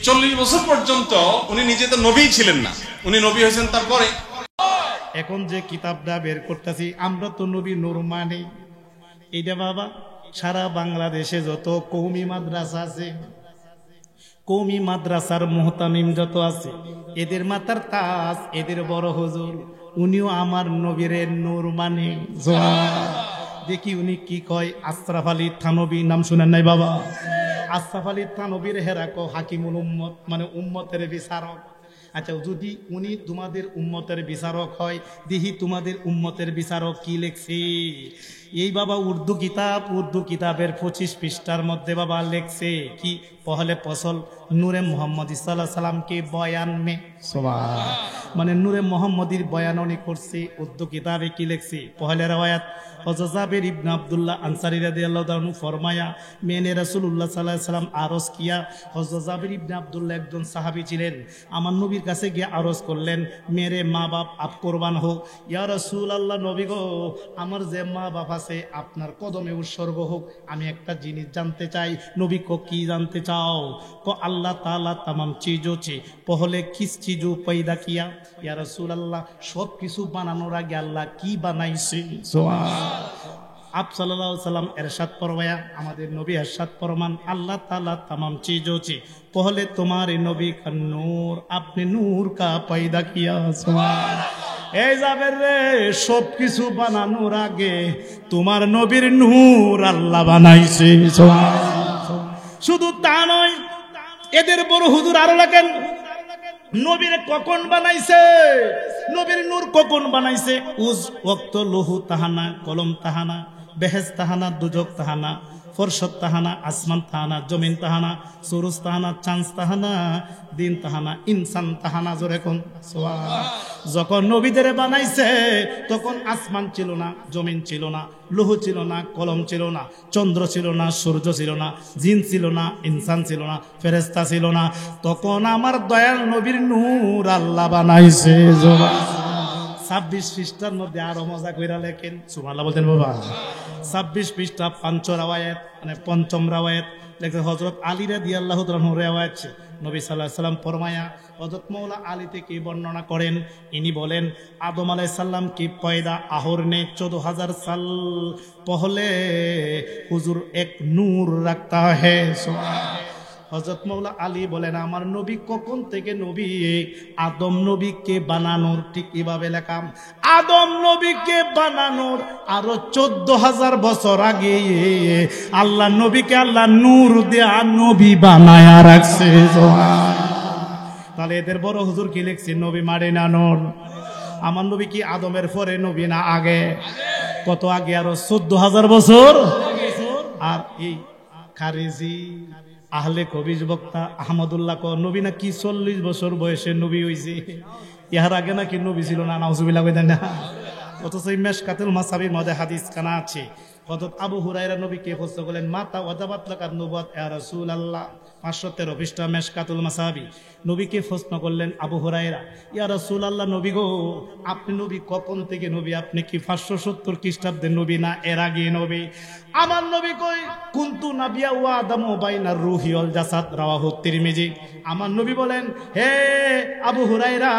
40 বছর পর্যন্ত উনি নিজে তো নবী ছিলেন না, উনি নবী হয়েছেন তারপরে। এখন যে কিতাবটা বের করতেছি আমরা তো নবী নূর মানে এইটা বাবা সারা বাংলাদেশে যত কওমি মাদ্রাসা আছে, কওমি মাদ্রাসার মুহতামিম যত আছে, এদের মাথার তাজ, এদের বড় হুজুর উনিও আমার নবীরে নূর মানে। দেখি উনি কি কয়। আশরাফ আলী থানবী নাম শুনেন নাই বাবা? আশরাফ আলী থানবীর হেরাকো হাকিমুল উম্মত, মানে উম্মতের বিচারক। আচ্ছা, যদি উনি তোমাদের উম্মতের বিচারক হয়, দেখি তোমাদের উম্মতের বিচারক কি লেখছে। এই বাবা উর্দু কিতাবের 25 পৃষ্ঠার মধ্যে বাবা লেখছে কি, পহলে ফসল নূরে মোহাম্মদ সাল্লাল্লাহু সাল্লামকে বয়ান মে মানে নূরে মোহাম্মদীর বয়ান উনি করছে। উর্দু কিতাবে কি লেখছে, পহলে রওয়ায়াত হযরত জাবির ইবনে আব্দুল্লাহ আনসারী রাদিয়াল্লাহু তাআলা আনহু ফরমায়া মেনে রাসূলুল্লাহ সাল্লাল্লাহু আলাইহি সাল্লাম আরজ কিয়া। হযরত জাবির ইবনে আব্দুল্লাহ একজন সাহাবী ছিলেন, আমার নবীর কাছে গিয়ে আরজ করলেন, মেরে মা বাপ আপ কোরবান হোক। ইয়া রাসূলুল্লাহ, নবী গো, আমার যে মা বাপ আছে আপনার কদমে উৎসর্গ হোক, আমি একটা জিনিস জানতে চাই। নবী কো কি জানতে চাও? को अल्लाह ताला तमाम चीजों से पहले किस चीजों पैदा किया? या रसूल अल्लाह सब किसु बानानोर आगे अल्लाह की बनाइছে? आप सल्लल्लाहु अलैहि वसल्लम इरशाद फरमाया, हमारे नबी इरशाद फरमान, अल्लाह ताला तमाम चीजों से पहले तुम्हारे नबी का नूर, आपने नूर का पैदा किया। सुभान এই যাবের রে, সব কিছু বানানোর আগে তোমার নবীর নূর আল্লাহ বানাইছে। শুধু তা নয়, এদের বড় হুজুর আরো লাগেন, নবীর কখন বানাইছে, নবীর নূর কখন বানাইছে। উজ ওয়াক্ত লহু তাহানা, কলম তাহানা, বেহেজ তাহানা, দুজক তাহানা, ফরশত তাহানা, আসমান তাহানা, জমিন তাহানা, সুরুজ তাহানা, চাঁদ তাহানা, দিন তাহানা, ইনসান তাহানা। জোরে কোন সুবহান। যখন নবীদের বানাইছে তখন আসমান ছিল না, জমিন ছিল না, লৌহ ছিল না, কলম ছিল না, চন্দ্র ছিল না, সূর্য ছিল না, জিন ছিল না, ইনসান ছিল না, ফেরেশতা ছিল না। তখন আমার দয়াল নবীর নূর আল্লাহ বানাইছে। 26 পৃষ্ঠার মধ্যে আরো মজা কইরা লেখেন, সুবহানাল্লাহ বলতেন বাবা। 26 পৃষ্ঠা পাঁচ রাওয়ায়াত, মানে পঞ্চম রাওয়ায়াত লেখে হযরত আলী রাদিয়াল্লাহু তাআলা আনহু রাওয়ায়াত। নবী সাল্লাল্লাহু আলাইহি সাল্লাম ফরমায়া, হযরত মাওলা আলী থেকে বর্ণনা করেন, ইনি বলেন আদম আলাইহিস সালাম কি পয়দা आहर ने 14,000 साल पहले हुजूर एक नूर रखता है। হযরত মাওলা আলী বলেন, আমার নবী কখন থেকে নবী? আদম নবীকে বানানোর, ঠিক এভাবে লেখাম, আদম নবীকে বানানোর আরো 14,000 বছর আগে আল্লাহ নবীকে আল্লাহ নূর দেয়া নবী বানায়া রাখছে। তাহলে এদের বড় হুজুর কি লিখছে, নবী মারে না নূর। আমার নবী কি আদমের পরে নবী না আগে? কত আগে? আরো 14,000 বছর। আর এই খারিজি আহলে কবিজ বক্তা আহমদুল্লাহ ক নবী নাকি 40 বছর বয়সে নবী হইছে, ইহার আগে নাকি নবী ছিল না। নাউজুবিল্লাহ কইতেন না। অথচ মিশকাতুল মাসাবির মধ্যে হাদিস কানা আছে, হযরত আবু হুরায়রা নবীকে প্রশ্ন করলেন, মাতা ওয়াজাবাত লাকান নবুওয়াত ইয়া রাসূলুল্লাহ। 513 পৃষ্ঠা মিশকাতুল মাসাবি। নবীকে প্রশ্ন করলেন আবু হুরায়রা, ইয়া রাসূলুল্লাহ, নবী গো, আপনি নবী কখন থেকে নবী? আপনি কি 570 খ্রিস্টাব্দে নবী না এর আগে নবী? আমার নবী কই, কুনতু নাবিয়া ওয়া আদামু বাইনার রূহি ওয়াল জাসাদ, রাওয়াহু তিরমিজি। আমার নবী বলেন, হে আবু হুরায়রা,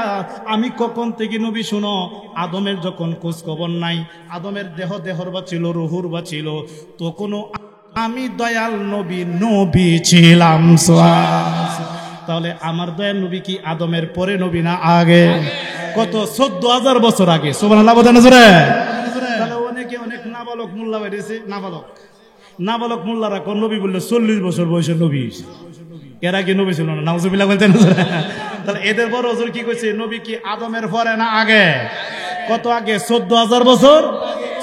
আমি কখন থেকে নবী? শুনো, আদমের যখন খোঁজ খবর নাই, আদমের দেহর বা ছিল, রুহুর বা ছিল, তখনও আমি দয়াল নবী নবী ছিলাম। তাহলে আমার দয়াল নবী কি আদমের পরে নবী না আগে? কত? 14,000 বছর আগে। সুবহানাল্লাহ বলেন জোরে। তাহলে অনেকে অনেক নাবালক মোল্লা বেরিয়েছে, নাবালক মোল্লারা কোন নবী বললে 40 বছর বয়সে নবী, এর আগে নবী ছিল না। নাউজুবিল্লাহ বলতেন। তাহলে এদের বড় হুজুর কি কইছে, নবী কি আদমের পরে না আগে? কত আগে? 14,000 বছর।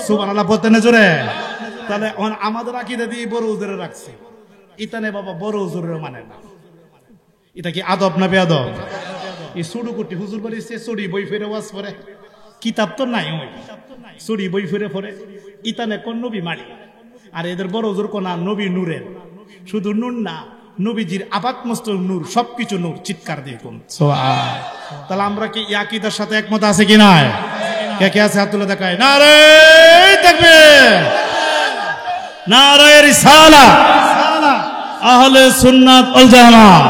সুবহানাল্লাহ বলতেন জোরে। তাহলে আমাদের আকীদা দিয়ে বড় হুজুরে রাখছে, ইতানে বাবা বড় হুজুরের মানে না। এটা কি আদব না বেয়াদব? এই সুডুকুটি হুজুর বলিছে, চড়ি বই ফিরে ওয়াজ পড়ে, কিতাব তো নাই, ওই চড়ি বই ফিরে পড়ে, ইতানে কোন নবী মারি। আর এদের বড় হুজুর কোন নবী নূরের, শুধু নূর না, নবীজির আপাত মস্তক নূর, সবকিছু নূর। চিৎকার দিয়ে কোন। তাহলে আমরা কি আকীদার সাথে একমত আছে কি না? কে কে আছে হাত তুলে দেখায়। নারে তাকবীর, নারে রিসালাত, আহলে সুন্নাত ওয়াল জামাত।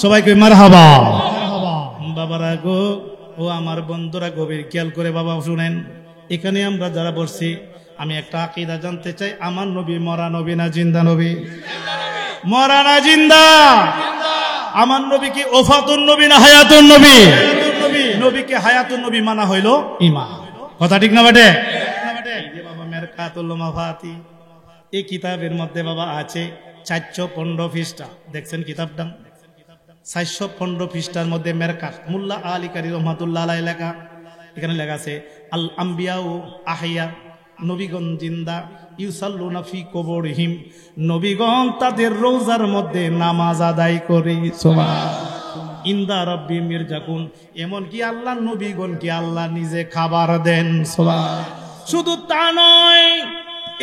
সবাইকে মারহাবা। বাবারা গো, ও আমার বন্ধুরা, গভীর খেয়াল করে বাবা শুনেন। এখানে আমরা যারা বসছি, আমি একটা আকীদা জানতে চাই, আমার নবী মরা নবী না জিন্দা নবী? মরা না জিন্দা? আমার নবী কি ওফাতুন নবী না হায়াতুন নবী? নবীকে হায়াতুন নবী মানা হইল ঈমান। কথা ঠিক না বেটে? বাবা মেরকাতুল মাফাতি, এই কিতাবের মধ্যে বাবা আছে 415 পৃষ্ঠা। দেখছেন কিতাবটা? 415 পৃষ্ঠার মধ্যে মেরকাত, মুল্লা আলী কারি রহমাতুল্লাহ আলাইহি লেখা। এখানে লেখা আছে আল আম্বিয়া ও আহিয়া, নবীগণ জিন্দা, ইউসাল্লুনা ফি কুবুরিহিম, নবীগণ তাদের রোজার মধ্যে নামাজ আদায় করে। সুবহানাল্লাহ। ইন্দা রাব্বি মিরজাকুন, এমন কি আল্লাহ নবীগণ কি আল্লাহ নিজে খাবার দেন। সুবহানাল্লাহ। শুধু তা নয়,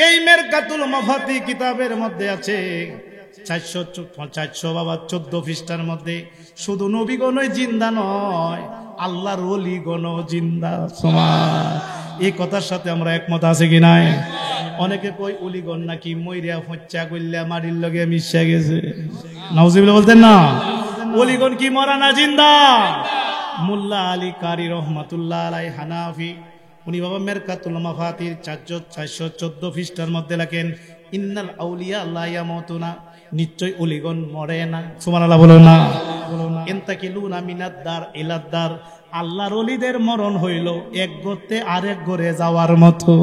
এই মেরকাতুল মাফাতি কিতাবের মধ্যে আছে 414 পৃষ্ঠার মধ্যে শুধু নবীগণই জিন্দা নয়, আল্লাহর ওলিগণও জিন্দা। এই কথার সাথে আমরা একমত আছে কি নাই? অনেকে কই ওলিগণ নাকি মইরা হচ্চা গইল্লা মাটির লগে মিশে গেছে। নাউজুবিল্লাহ বলতেন না? ওলিগণ কি মরা না জিন্দা? মুল্লা আলী কারি রহমাতুল্লাহ আলাইহি হানাফি, উনি বাবা মেরকাতুল মাফাতির 414 পৃষ্ঠার মধ্যে লেখেন ইন্নাল আউলিয়া লা ইয়ামুতুনা, নিশ্চয় ওলিগণ মরে না। সুবহানাল্লাহ বলো না? ইনতাকিলুনা মিনাদ দার ইলাদ দার, আল্লাহর ওলিদের মরণ হইল এক গর্তে আরেক ঘরে যাওয়ার মতো।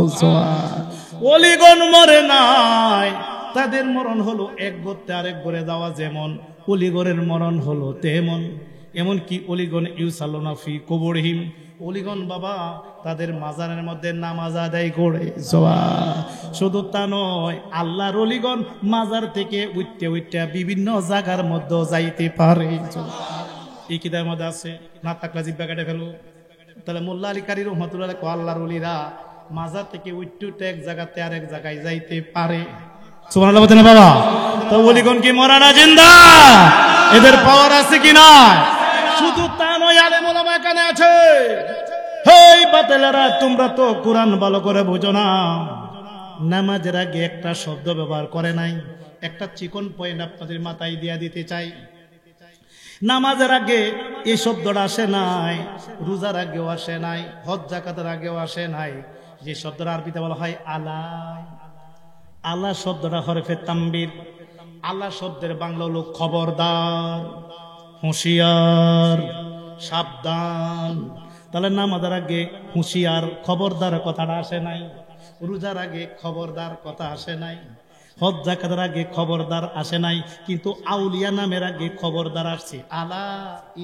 ওলিগণ মরে নাই, তাদের মরণ হলো এক গর্তে আরেক ঘরে যাওয়া, যেমন ওলিগণের মরণ হলো তেমন। এমন কি ওলিগণ ইউসাল্লুনা ফি কুবুরিহিম, ওলিগণ বাবা তাদের মাজারের মধ্যে নামাজ আদায় করে। শুধু তা নয়, আল্লাহর ওলিগণ মাজার থেকে উঠতে উঠতে বিভিন্ন জায়গার মধ্যে যাইতে পারে। এই কিতাবের মধ্যে আছে, না থাকলে জিব্বা কেটে ফেলো। তাহলে মোল্লা আলী কারি রহমাতুল্লাহ আল্লাহর ওলিরা মাজার থেকে উঠতে উঠতে এক জায়গাতে আরেক জায়গায় যাইতে পারে। সুবহানাল্লাহ বলেন বাবা। তো ওলিগণ কি মরা না জিন্দা? এদের পাওয়ার আছে কি না? শুধু তা নয়, আলেম ওলামা এখানে আছে। হেই বাতেলারা, তোমরা তো কোরআন ভালো করে বুঝো না। নামাজের আগে একটা শব্দ ব্যবহার করে নাই, একটা চিকন পয়েন্ট আপনাদের মাথায় দিয়া দিতে চাই। নামাজের আগে এই শব্দটা আসে নাই, রোজার আগেও আসে নাই, হজ যাকাতের আগেও আসে নাই। যে শব্দটা আরবিতে বলা হয় আলা, আলা শব্দটা হরফে তানবীর। আলা শব্দের বাংলা হলো খবরদার, হুঁশিয়ার, সাবধান। তাহলে নামাজের আগে হুঁশিয়ার খবরদার কথাটা আসে নাই, রোজার আগে খবরদার কথা আসে নাই, হজ যাকাতের আগে খবরদার আসে নাই, কিন্তু আউলিয়া নামের আগে খবরদার আসছে। আলা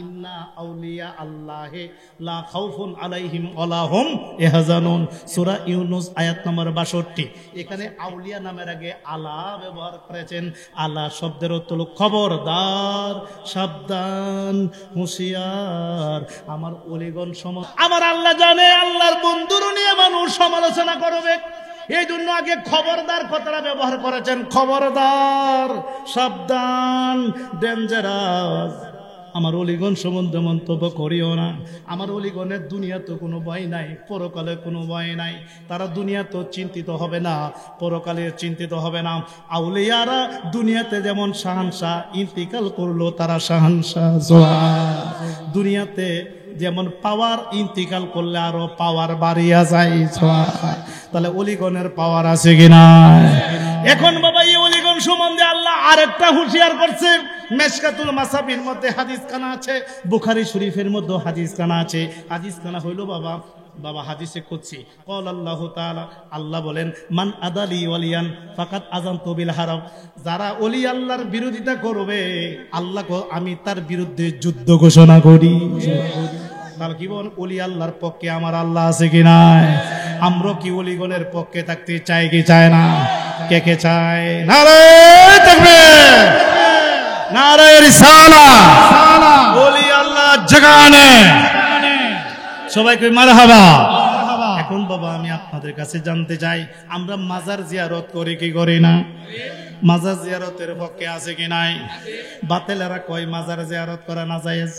ইন্না আউলিয়া আল্লাহে লা খাউফুন আলাইহিম ওয়ালা হুম ইয়াহজানুন, সূরা ইউনূস আয়াত নম্বর 62। এখানে আউলিয়া নামের আগে আলা ব্যবহার করেছেন। আলা শব্দের অর্থ হলো খবরদার, সাবধান, হুঁশিয়ার। আমার ওলিগণ আমার আল্লাহ জানে, আল্লাহর বন্ধুর নিয়ে মানুষ সমালোচনা করবে, এই জন্য আগে খবরদার কথাটা ব্যবহার করেছেন। খবরদার, সাবধান, ডেঞ্জারাস। আমার ওলিগণ সম্বন্ধে মন্তব্য করিও না। আমার ওলিগণের দুনিয়াতে কোনো ভয় নাই, পরকালে কোনো ভয় নাই। তারা দুনিয়াতেও চিন্তিত হবে না, পরকালে চিন্তিত হবে না। আউলিয়ারা দুনিয়াতে যেমন শাহানশাহ, ইন্তিকাল করলো তারা শাহানশাহ। দুনিয়াতে যেমন পাওয়ার, ইন্তিকাল করলে আরো পাওয়ার বাড়িয়া যায়। তাহলে ওলিগণের পাওয়ার আছে কিনা? এখন বাবা এই ওলিগণ সম্বন্ধে আল্লাহ আরেকটা হুঁশিয়ার করছে। মেশকাতুল মাসাবির মধ্যে হাদিস খানা আছে, বুখারী শরীফের মধ্যে হাদিস খানা আছে। হাদিস খানা হইল বাবা হাদিসে কুদসি, ক্বাল আল্লাহু তাআলা, আল্লাহ বলেন মান আদালি ওয়ালিয়ান ফাকাদ আযানতু বিল হারব, যারা ওলি আল্লাহর বিরোধিতা করবে, আল্লাহ আমি তার বিরুদ্ধে যুদ্ধ ঘোষণা করি। তাহলে কি বল, ওলি আল্লাহর পক্ষে আমার আল্লাহ আছে কি নাই? আমরা কি ওলিগণের পক্ষে থাকতে চাই কি চায় না? কে কে চায়? নারে তাকবীর, নারে রিসালাত, ওলি আল্লাহ জাগানে সবাইকে মারহাবা। এখন বাবা আমি আপনাদের কাছে জানতে চাই, আমরা মাজার জিয়ারত করি কি করি না? মাজার জিয়ারতের পক্ষে আছে কি নাই? বাতিলেরা কয় মাজার জিয়ারত করা না জায়েজ,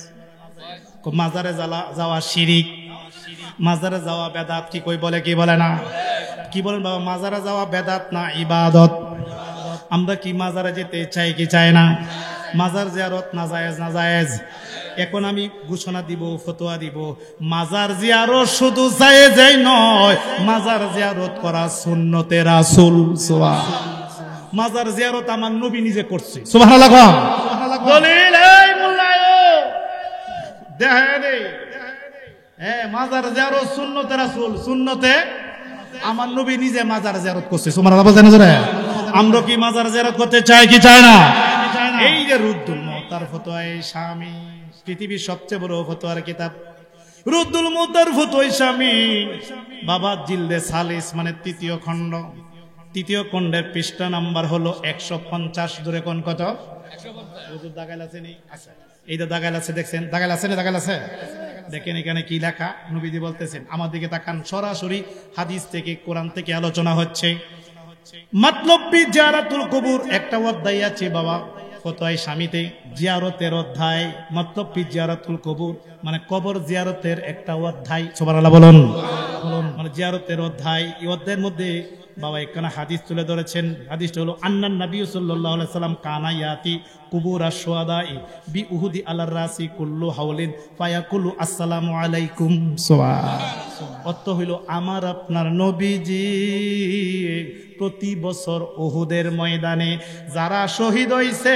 মাজারে যাওয়া শিরিক, মাজারে যাওয়া বেদাত। কি কই বলে কি বলে না? কি বলেন বাবা? মাজারে যাওয়া বেদাত না ইবাদত? আমরা কি মাজারে যেতে চাই কি চাই না? মাজার জিয়ারত নাজায়েজ নাজায়েজ। এখন আমি ঘোষণা দিব, ফতোয়া দিব, মাজার জিয়ারত শুধু জায়েজই নয়, মাজার জিয়ারত করা সুন্নতে রাসূল। মাজার জিয়ারত আমার নবী নিজে করছে। সুবহানাল্লাহ। দলিল এই মোল্লায়ো দেখেন, হ্যাঁ মাজার জিয়ারত সুন্নতে রাসূল, সুন্নতে আমার নবী নিজে মাজার জিয়ারত করছে। সুবহানাল্লাহ বলেন জোরে। আমরা কি মাজার জিয়ারত করতে চাই কি চাই না? এই যে রুদ্দুল মুহতার ফতোয়ায়ে শামী, পৃথিবীর সবচেয়ে বড় ফতোয়ার কিতাব রুদ্দুল মুহতার ফতোয়ায়ে শামী, বাবা জিলদে সালিস মানে তৃতীয় খণ্ড, তৃতীয় খণ্ডের পৃষ্ঠা নাম্বার হলো 150। ধরে কোন কত? হুজুর দাগাইল আছে নি? আচ্ছা, এই যে দাগাইল আছে, দেখছেন দাগাইল আছে না? দাগাইল আছে, দেখেন এখানে কি লেখা। নবীজি বলতেছেন, আমার দিকে তাকান, সরাসরি হাদিস থেকে কোরআন থেকে আলোচনা হচ্ছে। মাতলবি জিয়ারাতুল কবুর একটা অধ্যায় আছে বাবা ফতোয়ায়ে শামীতে, জিয়ারতের অধ্যায়। মাতলবি জিয়ারাতুল কবুর মানে কবর জিয়ারতের একটা অধ্যায়। সুবহানাল্লাহ বলুন। মানে জিয়ারতের অধ্যায়। এই অধ্যায়ের মধ্যে বাবা এখানে হাদিস তুলে ধরেছেন। হাদিসটা হলো আন্নান নবী সাল্লাল্লাহু আলাইহি সাল্লাম কানা ইয়াতি কুবুরাশ শুহাদাই বি উহুদি আলার রাসি কুল্লু হাওলিন ফায়াকুলু আসসালামু আলাইকুম। অর্থ হইল, আমার আপনার নবীজি প্রতি বছর উহুদের ময়দানে যারা শহীদ হইছে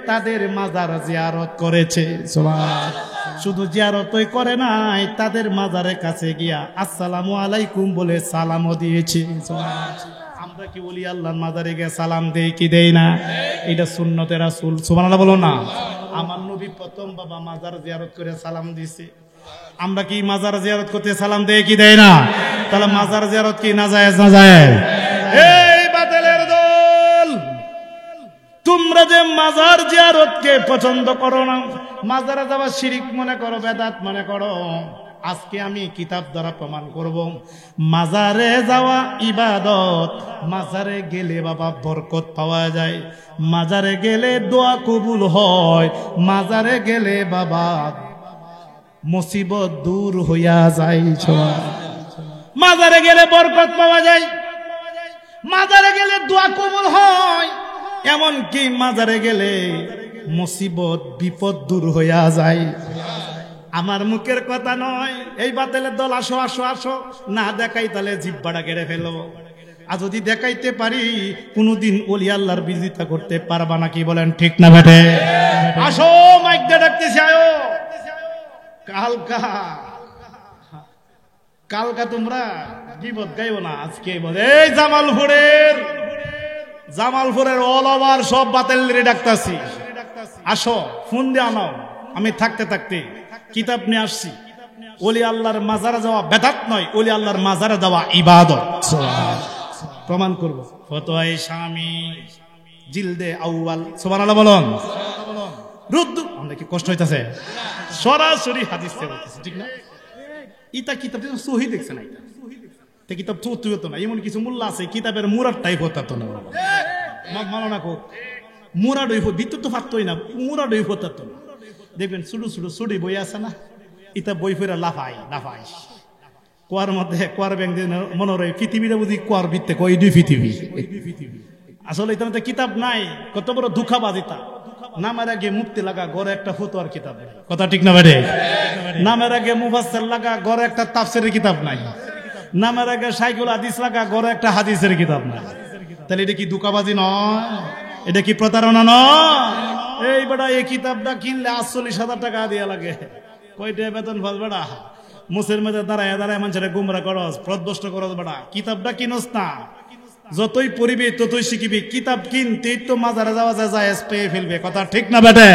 তাদের মাজার জিয়ারত করেছে। শুধু জিয়ারতই করে নাই, তাদের মাজারের কাছে গিয়া আসসালামু আলাইকুম বলে সালামও দিয়েছে। আমরা কি বলি আল্লাহর মাজারে গিয়ে সালাম দেই কি দেই না? এটা সুন্নতে রাসূল। সুবহানাল্লাহ বলো না। আমার নবী প্রথম বাবা মাজার জিয়ারত করে সালাম দিয়েছে। আমরা কি মাজার জিয়ারত করতে সালাম দেই কি দেই না? তাহলে মাজার জিয়ারত কি নাজায়েজ নাজায়েজ? এই বাতিলের দল, তোমরা যে মাজার জিয়ারতকে পছন্দ করো না, মাজারে যাওয়া শিরিক মনে করো, বেদাত মনে করো, আজকে আমি কিতাব দ্বারা প্রমাণ করব মাজারে যাওয়া ইবাদত। মাজারে গেলে বাবা বরকত পাওয়া যায়, মাজারে গেলে দোয়া কবুল হয়, মাজারে গেলে বাবা মুসিবত দূর হইয়া যায়। মাজারে গেলে বরকত পাওয়া যায়, মাজারে গেলে দোয়া কবুল হয়, এমনকি মাজারে গেলে মুসিবত বিপদ দূর হইয়া যায়। আমার মুখের কথা নয়। এই বাতিলের দল, আসো আসো আসো, না দেখাই তাহলে জিহ্বাটা কেড়ে ফেলবো। আর যদি দেখাইতে পারি কোনদিন ওলি আল্লাহর বিরোধিতা করতে পারবা না। কি বলেন ঠিক না বেটে? আসো, মাইক দিয়ে ডাকতেছি, আয়ো। কালকা তোমরা গীবত গাইও না, আজকে বলে এই জামালপুরের অল ওভার সব বাতিলের ডাকতাছি, আসো ফোন দিয়ে আনো। আমি থাকতে থাকতে কিতাব নিয়ে আসছি। ওলি আল্লাহর মাজারে যাওয়া বেদাত নয়, ওলি আল্লাহর মাজারে যাওয়া ইবাদত। প্রমাণ করব। ফতোয়ায়ে শামী জিলদে আউয়াল। সুবহানাল্লাহ বলুন। রুদ্দু, আমরা কি কষ্ট হইতাছে? সরাসরি হাদিস থেকে বলতেছে, ঠিক না? ইতা কিতাব সহি দেখছে না, এটা কিতাব চতুর্থ হতো না। এমন কিছু মোল্লা আছে কিতাবের মুরাদ টাইপ হতো না, মানো না কো মুরাদ হইব, ভিতর তো ফাটতই না, মুরাদ হইব হতো না। দেখবেন ছোট ছোট ছুটি বই আছে না, ইতা বই ফেরা লাফাই লাফাই কুয়ার মধ্যে, কুয়ার ব্যাংক মনে হয় পৃথিবীটা বুঝি কুয়ার ভিত্তে কই দুই পৃথিবী। আসলে এটা মধ্যে কিতাব নাই, কত বড় দুঃখাবাজ। এটা নামের আগে মুক্তি লাগা গড়ে একটা ফতোয়ার কিতাব নাই, কথা ঠিক না বেড়ে? নামের আগে মুফাসসির লাগা গড়ে একটা তাফসীরের কিতাব নাই, নামের আগে শাইখুল হাদিস লাগা গড়ে একটা হাদিসের কিতাব নাই। তাহলে এটা কি দুঃখাবাজি নয়? এটা কি প্রতারণা নয়? এই বেটা এই কিতাবটা কিনলে 48,000 টাকা দিয়া লাগে, কয়টা বেতন ফল বেটা? মুসের মধ্যে দাঁড়ায় দাঁড়ায় মানুষের গুমরা করস, প্রদষ্ট করস বেটা। কিতাবটা কিনস না, যতই পড়িবি ততই শিখিবি। কিতাব কিনতেই তো মাজারে যাওয়া যায়, পেয়ে ফেলবে, কথা ঠিক না বেটে?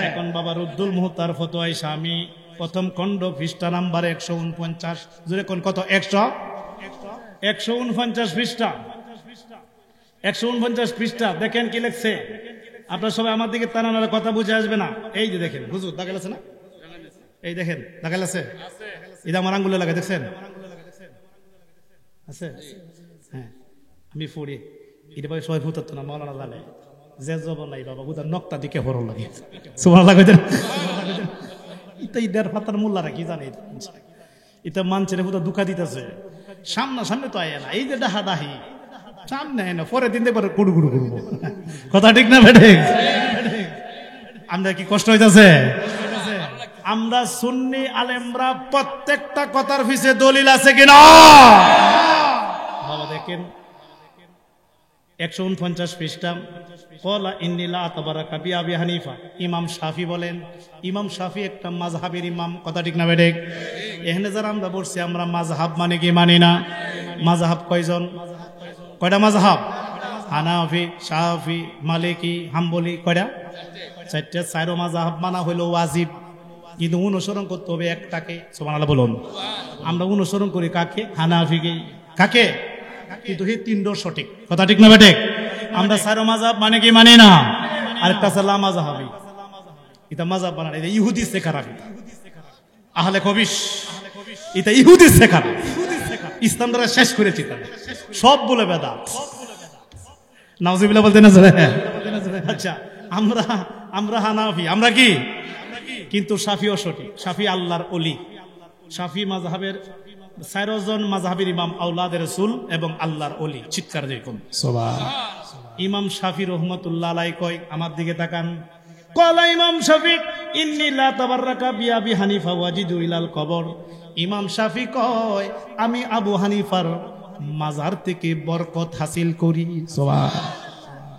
এখন বাবা রুদ্দুল মুহতার ফতোয়ায়ে শামী প্রথম খণ্ড পৃষ্ঠা নাম্বার 149। জোরে কোন কত? 149 পৃষ্ঠা, 149 পৃষ্ঠা। দেখেন কি লেখছে। আপনার সবাই আমার দিকে তানানোর কথা বুঝে আসবে না। এই যে দেখেন, হুজুর দাগাল আছে না? এই দেখেন দাগাল আছে, এটা আমার আঙ্গুলে লাগে, দেখছেন আছে? হ্যাঁ, আমি পড়ি এটা ভাই সবাই ভূতাত্ম না, মৌলানা জানে যে জব নাই বাবা, বুধার নকটা দিকে হর লাগে। সুবহানাল্লাহ কইতেন। এটা ইদার ফাতার মোল্লারা কি জানে, এটা মানছে বুধা দুঃখা দিতেছে। সামনে তো আয় না, এই যে ডাহা দাহি সামনে আয় না, পরে দিন দেখবার কুড়ু কুড়ু করবো, কথা ঠিক না বেঠে? আমরা কি কষ্ট হইতাছে? আমরা সুন্নি আলেমরা প্রত্যেকটা কথার পিছে দলিল আছে কিনা? বাবা দেখেন 149 পৃষ্ঠা ক্বালা ইন্নী লা আতাবারাকা বিআবি হানিফা। ইমাম শাফি বলেন, ইমাম শাফি একটা মাযহাবের ইমাম, কথা ঠিক না বেঠিক? এখানে যারা আমরা বলছি আমরা মাযহাব মানে কি মানি না? মাযহাব কয়জন? কয়টা মাযহাব? হানাফি, শাফি, মালিকি, হাম্বলি, কয়টা? চারটে। চারো মাযহাব মানা হলো ওয়াজিব, কিন্তু অনুসরণ করতে হবে একটাকে। সুবহানাল্লাহ বলুন। আমরা অনুসরণ করি কাকে? হানাফিকে। কাকে? কিন্তু এই তিনটো সঠিক, কথা ঠিক না বেঠিক? আমরা চারো মাযহাব মানে কি মানি না? আরেকটা আছে লা মাযহাবি, এটা মাযহাব বানান, এটা ইহুদি শেখার। আহলে কবিশ, এটা ইহুদি শেখার। ইসলাম দ্বারা শেষ করেছি তারা, সব বলে বেদাত। নাউজুবিল্লাহ বলতে না? আচ্ছা, আমরা হানাফি, আমরা কি? কিন্তু শাফিও সঠিক। শাফি আল্লাহর ওলি। শাফি মাযহাবের 4 জন মাযহাবের ইমাম আওলাদের রাসূল এবং আল্লাহর ওলি। চিৎকার দেখুন সুবহানাল্লাহ। ইমাম শাফি রহমাতুল্লাহ আলাইহি কয়, আমার দিকে তাকান, ক্বালা ইমাম শাফি ইন্নী লা তাবাররাকা বিআবি হানিফা ওয়াজিদু ইলাল কবর। ইমাম শাফি কয়, আমি আবু হানিফার মাজার থেকে বরকত হাসিল করি। সুবহানাল্লাহ।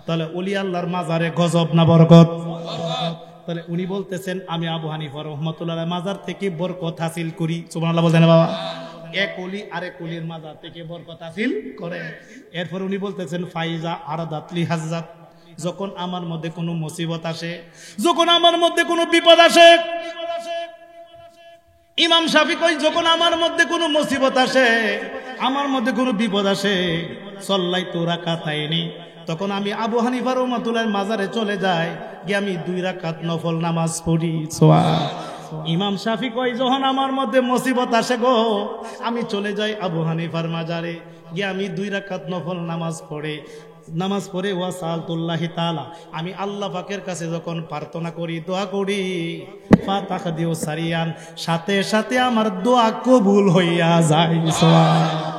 তাহলে ওলি আল্লাহর মাজারে গজব না বরকত? তাহলে উনি বলতেছেন আমি আবু হানিফা রহমাতুল্লাহ মাজার থেকে বরকত হাসিল করি। সুবহানাল্লাহ বলতেন বাবা। এক ওলি আরেক ওলির মাজার থেকে বরকত হাসিল করে। এরপর উনি বলতেছেন ফাইজা আরাদাতলি হাজ্জাত, যখন আমার মধ্যে কোনো মুসিবত আসে, যখন আমার মধ্যে কোনো বিপদ আসে, ইমাম শাফি কয় যখন আমার মধ্যে কোনো মুসিবত আসে, আমার মধ্যে কোনো বিপদ আসে, সাল্লাইতু রাকাতাইনি, তখন আমি আবু হানিফা রহমাতুল্লাহর মাজারে চলে যাই, গিয়ে আমি 2 রাকাত নফল নামাজ পড়ি। ইমাম শাফি কয় যখন আমার মধ্যে মুসিবত আসে গো, আমি চলে যাই আবু হানিফার মাজারে, গিয়ে আমি 2 রাকাত নফল নামাজ পড়ে ওয়াসালতুল্লাহি তাআলা, আমি আল্লাহ পাকের কাছে যখন প্রার্থনা করি, দোয়া করি, ফাতাখদিউ সারিয়ান, সাথে সাথে আমার দোয়া কবুল হইয়া যায়। সুবহানাল্লাহ।